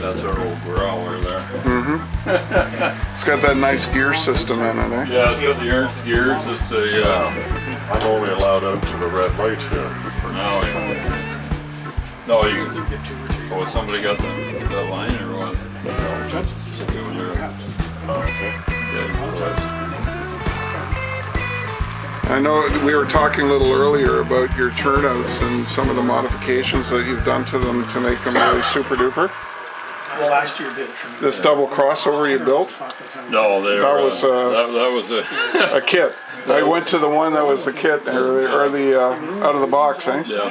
That's our old growler there. It's got that nice gear system in it, eh? Yeah, it's got the Ernst gears. It's a, I'm only allowed out to the red light here. for now, no, you can, oh, somebody got that line or what? I know we were talking a little earlier about your turnouts and some of the modifications that you've done to them to make them really super duper. Well, last year did it for me. This double crossover you built? No, they That was that was a kit. I went to the one that was the kit, or the out of the box, eh? Yeah.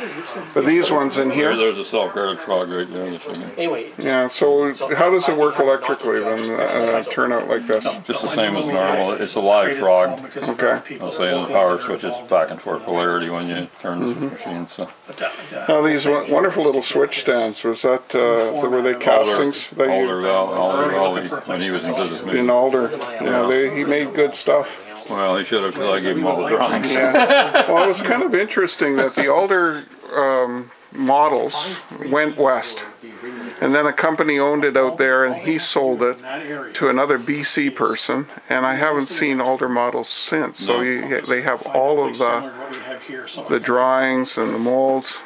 But these ones in here? There's a self-guarded frog right there. That you can, Anyway. Yeah, so how does it work electrically then, a turnout like this? just the same as normal. It's a live frog. Okay. I'll say the power switches back and forth polarity when you turn this machine. So. Now these wonderful little switch stands, was that, were they castings? That Alder Valley, when he was in business. in Alder. Yeah, he made good stuff. Well, he should have, because I gave him all the drawings. Yeah. Well, it was kind of interesting that the Alder models went west. And then a company owned it out there and he sold it to another BC person. And I haven't seen Alder models since. So they have all of the drawings and the molds.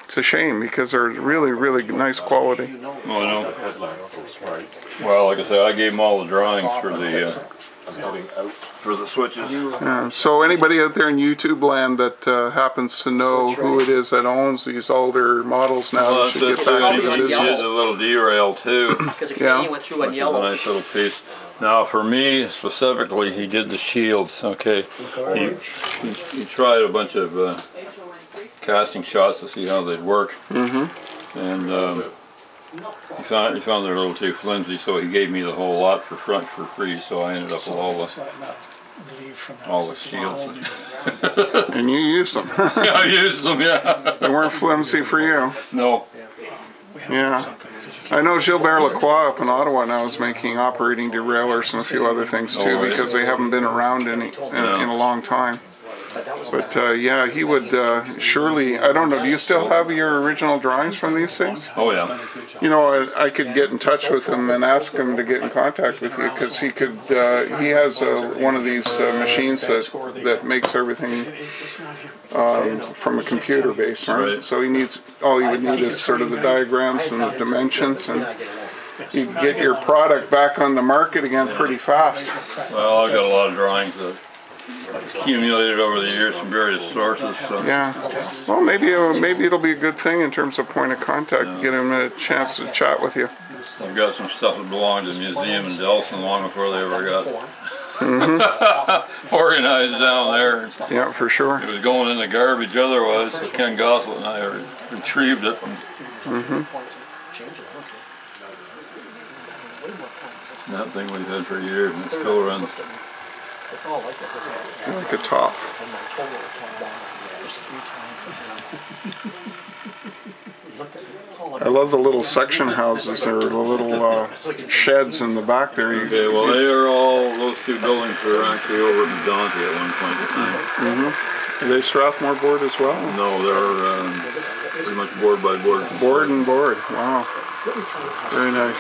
It's a shame because they're really, really nice quality. Oh, I know. Well, like I said, I gave him all the drawings for the switches. Yeah. So anybody out there in YouTube land that happens to know who it is that owns these older models now, Well, should get back into the he business. has a little derail too. Yeah. Went through on Which is a yellow. nice little piece. Now for me specifically, he did the shields. Okay, he tried a bunch of casting shots to see how they'd work, and he found they're a little too flimsy, so he gave me the whole lot for free. So I ended up with all the shields. And you used them. Yeah, I used them. Yeah, They weren't flimsy for you. no. Yeah. I know Gilbert Lacroix up in Ottawa now is making operating derailleurs and a few other things too, because they haven't been around in a long time. But yeah, he would surely, I don't know, do you still have your original drawings from these things? Oh yeah. You know, I could get in touch with him and ask him to get in contact with you, because he could, he has one of these machines that makes everything from a computer base, right? So he needs, all he would need is sort of the diagrams and the dimensions, and you can get your product back on the market again pretty fast. Well, I've got a lot of drawings that accumulated over the years from various sources. So. Yeah. Well, maybe it'll be a good thing in terms of point of contact. Get him a chance to chat with you. I've got some stuff that belonged to the museum in Delson long before they ever got organized down there. Yeah, for sure. It was going in the garbage otherwise, so Ken Gossett and I retrieved it. That thing we've had for years, and it still runs. Like a top. I love the little section houses, or the little sheds in the back there. Okay, well those two buildings were actually over in Dante at one point in time. Are they Strathmore board as well? No, they're pretty much board by board. Board and board, wow. Very nice.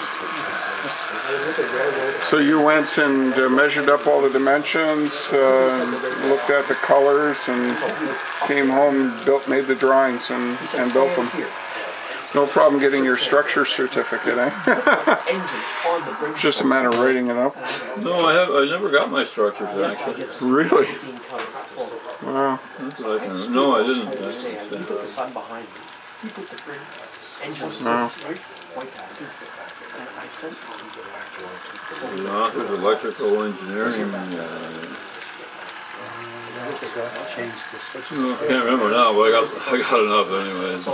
So you went and measured up all the dimensions, looked at the colors, and came home, made the drawings, and built them. No problem getting your structure certificate, eh? It's just a matter of writing it up. No, I never got my structures actually. Really? Wow. That's what I can, no, I didn't. Wow. The office of electrical engineering. I can't remember now, but I got enough anyways.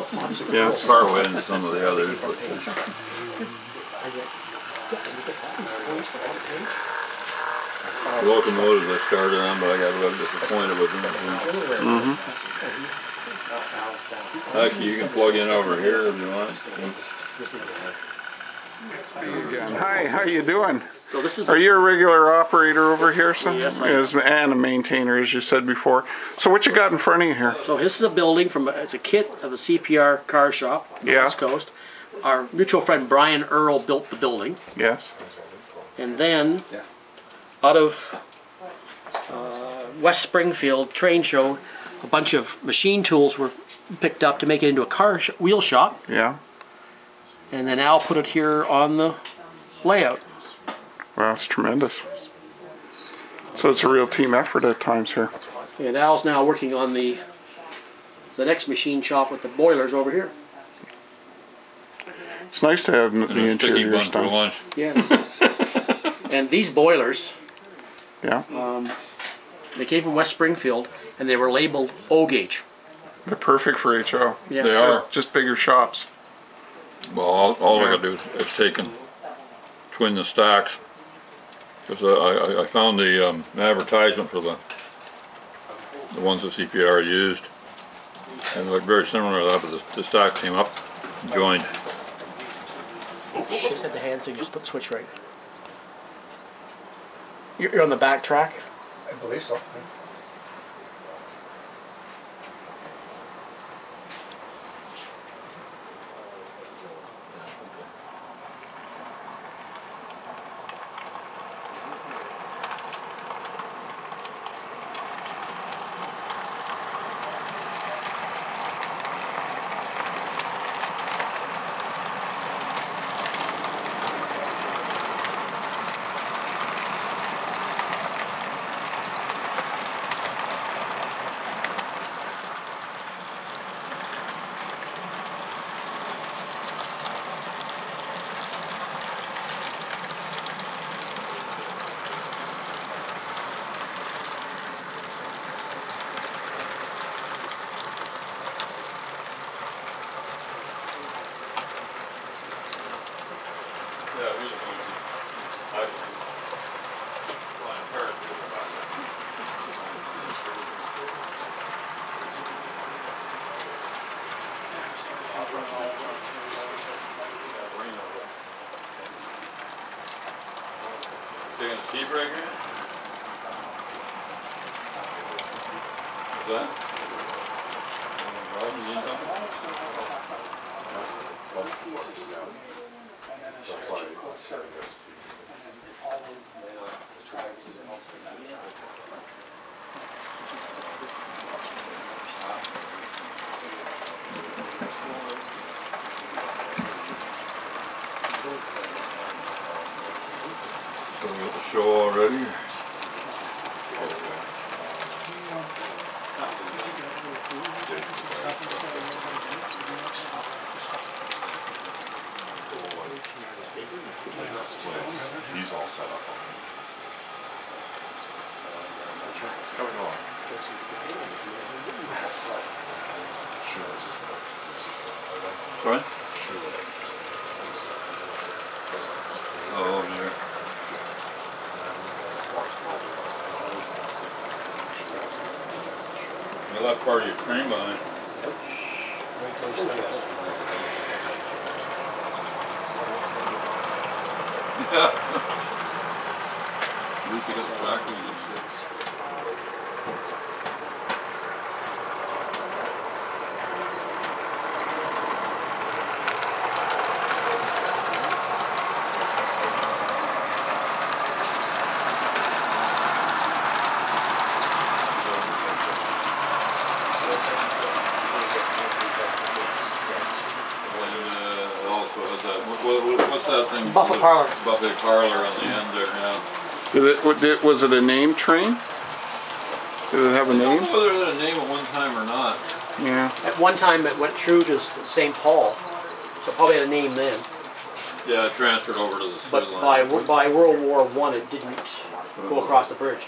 Yeah, it's far away into some of the others. But, locomotives I started on, but I got a little disappointed with them. Actually, you can plug in over here if you want. Hi, how you doing? So this is Are you a regular operator over here, son? Yes, I am. And a maintainer, as you said before. So what you got in front of you here? So this is a building it's a kit of a CPR car shop, Yeah. West Coast. our mutual friend Brian Earl built the building, Yes. and then out of West Springfield train show, a bunch of machine tools were picked up to make it into a wheel shop, Yeah. and then Al put it here on the layout. Well, that's tremendous. So it's a real team effort at times here. And Al's now working on the next machine shop with the boilers over here. It's nice to have the And a sticky interiors bun for done. lunch. Yes. And these boilers, Yeah. they came from West Springfield, and they were labeled O gauge. They're perfect for HO. Yeah. They are. Just bigger shops. Well, all I gotta do is take and twin the stacks. Because I found the advertisement for the ones that CPR used. And they look very similar to that, but the stack came up and joined. She said the hand, so you just put the switch right. You're on the back track? I believe so. Taking a tea break here? What's that? Rob, you need something? So we got the show already. He's all set up. Sorry? Oh, there. You left part of your train behind. Yeah. At least you got the back wheels. What's that thing? Buffet parlor. Buffet parlor on the end there, yeah. Was it a name train? Did it have a I don't name? know whether it had a name at one time or not. Yeah. At one time, it went through to St. Paul, so probably had a name then. Yeah, it transferred over to the But city line. by World War I, it didn't go across the bridge.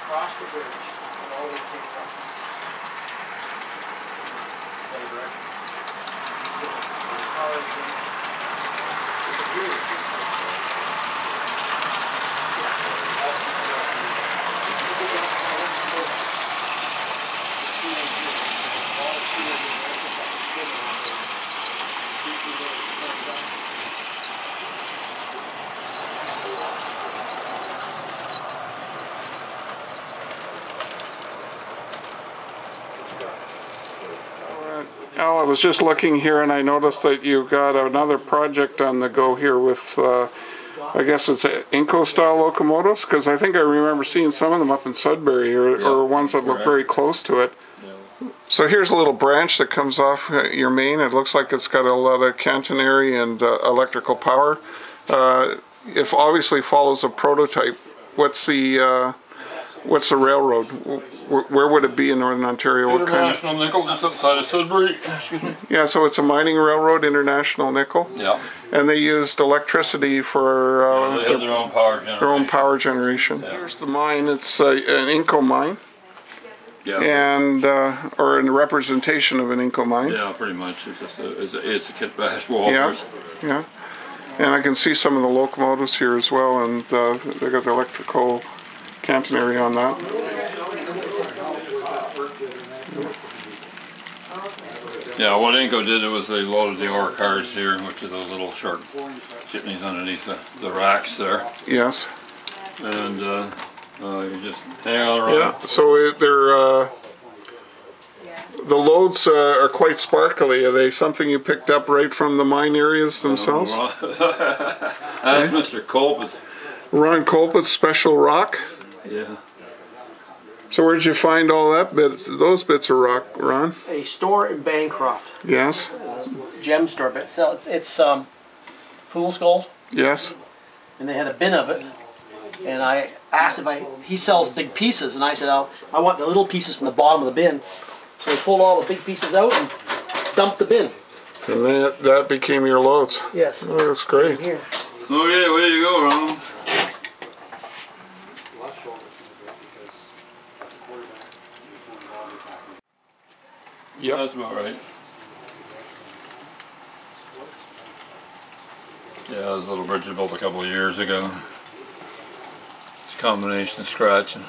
Across the bridge. Al, I was just looking here and I noticed that you've got another project on the go here with, I guess it's Inco style locomotives, because I think I remember seeing some of them up in Sudbury, or ones that look very close to it. So here's a little branch that comes off your main. It looks like it's got a lot of catenary and electrical power. It obviously follows a prototype. What's the railroad? Where would it be in Northern Ontario? What kind of? International Nickel, just outside of Sudbury. Excuse me. Yeah, so it's a mining railroad, International Nickel. Yeah. And they used electricity for They have their own power generation. their own power generation. Yeah. Here's the mine. It's an Inco mine, Yeah. and or a representation of an Inco mine. Yeah, pretty much. It's just it's a kit bash Walters. Yeah. And I can see some of the locomotives here as well, and they got the electrical catenary on that. Yeah, what Inco did, it was they loaded the ore cars here, which are those little short chimneys underneath the racks there. Yes. And you just hang on around. Yeah. So they're the loads are quite sparkly. Are they something you picked up right from the mine areas themselves? That's Mr. Culp. Ron Colpett's Special Rock. Yeah. So where'd you find all that those bits of rock, Ron? A store in Bancroft, Yes. gem store, but it's fool's gold, Yes. and they had a bin of it. And I asked he sells big pieces, and I said, I want the little pieces from the bottom of the bin. So he pulled all the big pieces out and dumped the bin. And that became your loads. Yes. Oh, that's great. Here. Okay, way you go, Ron. Yep. That's about right. Yeah, this little bridge I built a couple of years ago. It's a combination of scratch and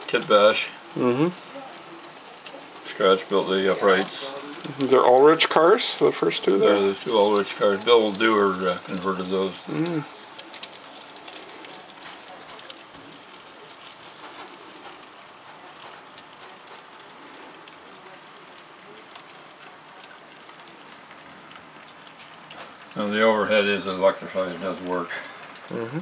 kit bash. Mm-hmm. Scratch built the uprights. They're Ulrich cars, the first two there? There's two Ulrich cars. Bill Dewar converted those. Mm. And the overhead is electrified, it does work. Mm-hmm.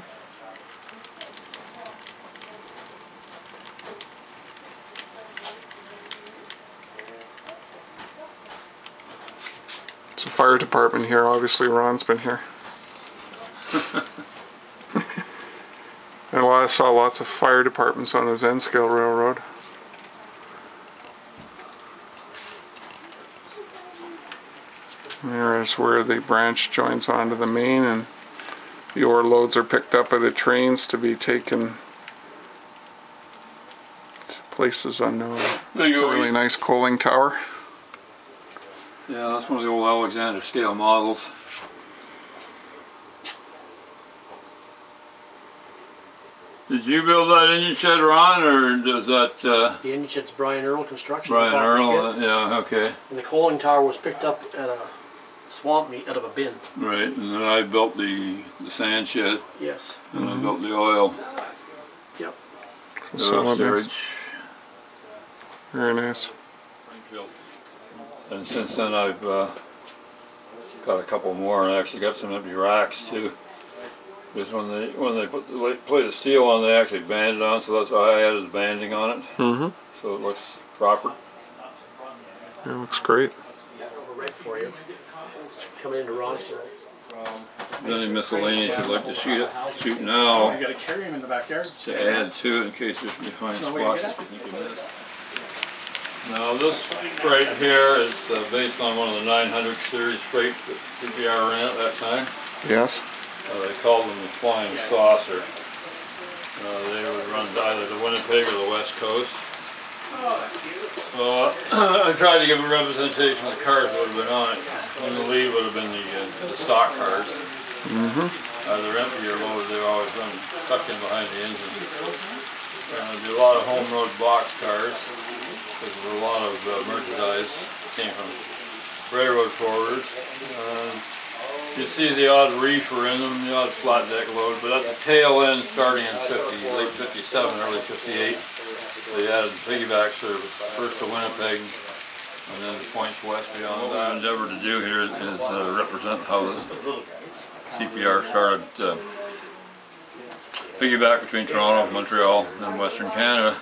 It's a fire department here. Obviously, Ron's been here. And I saw lots of fire departments on his N-scale railroad. There's where the branch joins onto the main, and the ore loads are picked up by the trains to be taken to places unknown. There you It's a go. really nice coaling tower. Yeah, that's one of the old Alexander scale models. Did you build that engine shed, Ron, or does that The engine shed's Brian Earl Construction. Brian in Falkirk, Earl? Yeah, okay. And the coaling tower was picked up at a swamp meet out of a bin. Right, and then I built the sand shed, Yes. and I built the oil Yep. storage. Very nice. And since then I've got a couple more, and I actually got some empty racks too. Because when they put the plate of steel on, they actually banded on, so that's why I added the banding on it. Mm-hmm. So it looks proper. It looks great. We're ready for you. Coming into Ron's tonight. Any miscellaneous you'd like to shoot now You gotta carry him in the backyard. to add to it in case you find No way to spots get that you can get. Now this freight here is based on one of the 900 series freight that CPR ran at that time. Yes. They called them the Flying Saucer. They would run either to Winnipeg or the West Coast. I tried to give a representation of the cars that would have been on it. On the lead would have been the stock cars. Mm-hmm. Either empty or loaded, they always run tucked in behind the engine. There'd be a lot of home road box cars. There's a lot of merchandise came from railroad forwarders. You see the odd reefer in them, the odd flat deck load, but at the tail end, starting in late 57, early 58, they added the piggyback service, first to Winnipeg, And then the points west beyond that. What we endeavored to do here is represent how the CPR started piggyback between Toronto, Montreal, and Western Canada.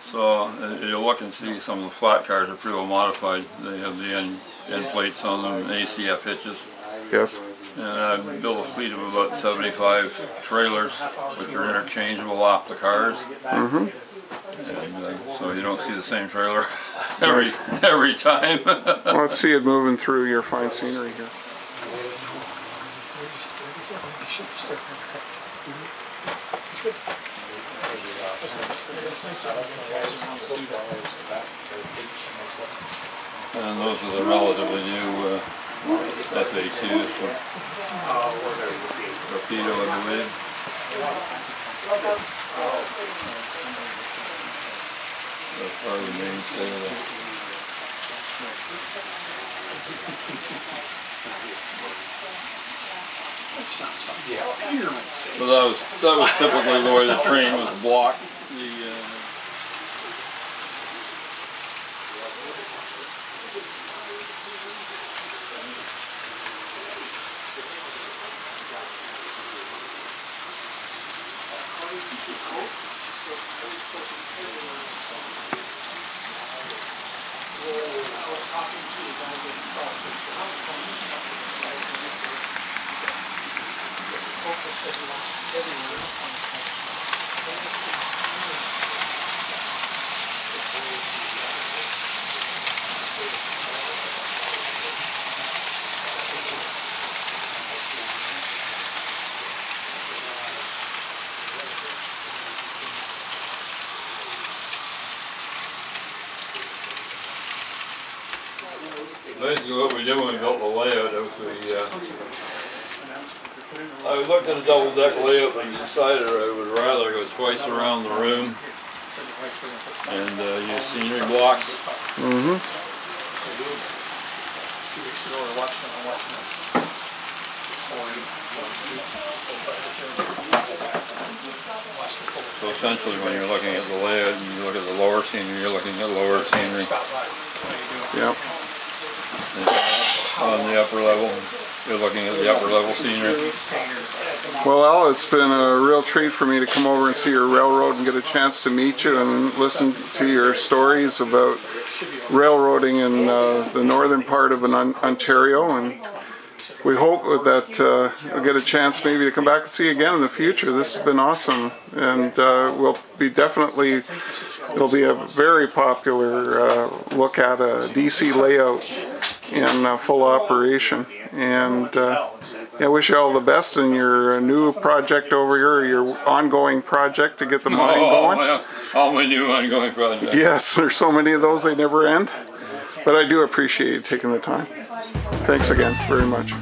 So you'll look and see some of the flat cars are pretty well modified. They have the end plates on them, and ACF hitches. Yes. And I built a fleet of about 75 trailers, which are interchangeable off the cars. And so you don't see the same trailer every time. Well, let's see it moving through your fine scenery here. And those are the relatively new FA2s from Rapido, I believe. That's part of the mainstay of that. So that was typically the way the train was blocked. Basically what we did when we built the layout was I looked at a double deck layout and decided I would rather go twice around the room and use scenery blocks. So essentially when you're looking at the layout and you look at the lower scenery, you're looking at lower scenery. Yep. On the upper level, you're looking at the upper level scenery. Well, Al, it's been a real treat for me to come over and see your railroad and get a chance to meet you and listen to your stories about railroading in the northern part of Ontario. And we hope that we'll get a chance maybe to come back and see you again in the future. This has been awesome, and we'll be definitely, it'll be a very popular look at a DC layout in full operation. And I wish you all the best in your new project over here, your ongoing project to get the mine going. All my new ongoing projects. Yes, there's so many of those, they never end. But I do appreciate you taking the time. Thanks again very much.